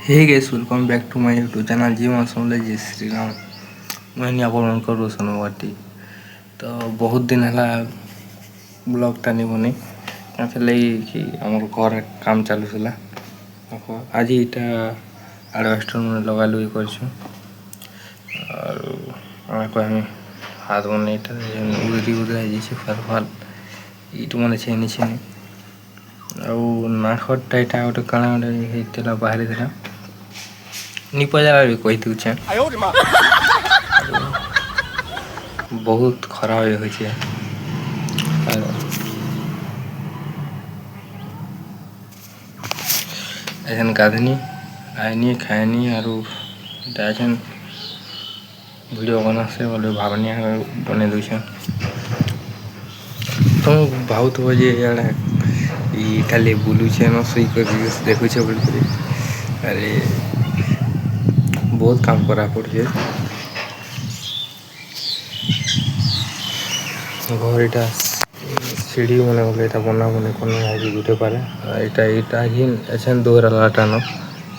Hey guys, welcome back to my YouTube channel जी मासमले जय श्री राम। मैं आपण रोशन बाटी तो बहुत दिन है ब्लॉगटा नहीं बनी कि आम घर काम चलूला आज यहाँ एडवेस्टर मैंने लगा लुई कर हाथ बन उदरी उदरा फाल फाल ईट मैंने छेनी छेनी नाखटा यहाँ गोटे काण गोटे बाहरी था निपजा भी कही दूचे बहुत खराब हो गाधनी आईनी खाएनी और वीडियो बना से बोले भावनी बने दूचे तो बहुत बजे खाली बुलूचे न सही कर देखुचे बोल अरे बहुत काम करा पड़े घर यहाँ सीढ़ी मैंने बोले बना बने कौन गुटे पारे यहाँ ही एछन दोहरा लाटा न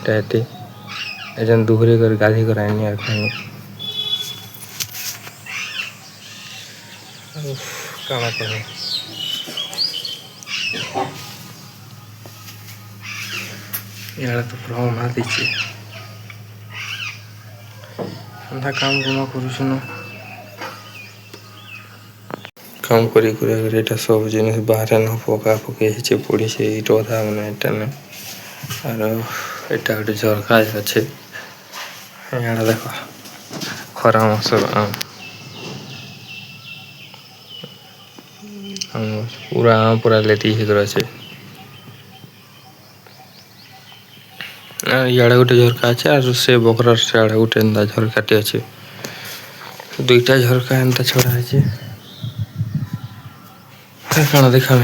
एछन दुहरी कर गाधी कर आनी और खानी काना कहे यहाँ तो पूरा उना दीची अंधा काम गुमा करुछु न काम करी सब जिन बाहर न पका पके पड़ी से इट अधा मैंने और यहाँ गोटे झरका अच्छे यहाँ देख खरा मसर आम पूरा आम पूरा लेटी अच्छे इे गोटे झरका अच्छे और से बकर से गोटे एंता झरकाटे अच्छे दुईटा झरका एंता छड़ा है कण देखा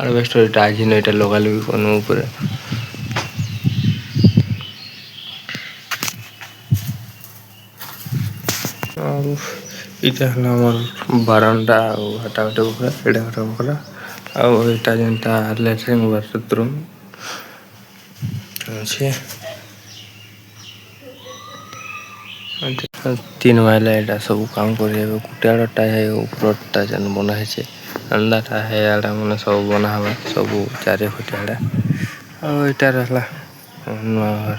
एडवेस्टर आज ये लगा लुई कनु ऊपर इटा बारंडा हाटा गोटे बखरा एटा गोटे बखरा आटा जेनटा लैट्रिन बाथरूम अच्छे तीन महिला यहाँ सब काम कर कुटियाटा है उपरटा जेन बना है अंदाटा है आड़ा मैंने सब बना हुआ सब चारे फुटियाड़ा आईटा रहा नुआ घर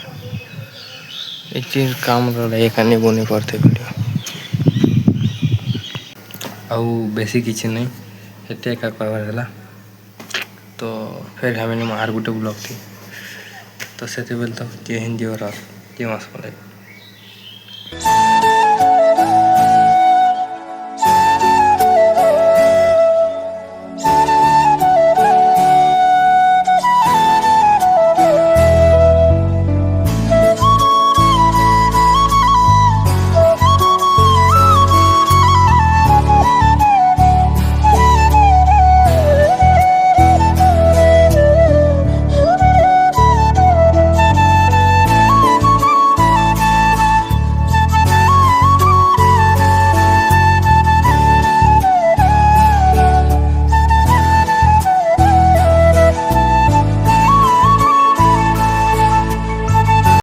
एक काम रही बनी करते वीडियो आउ बेसी किसी नहीं एते एका कहबार तो फिर हमें आर गोटे ब्लॉग थी तो से तो जय हिंद जय भारत जय मास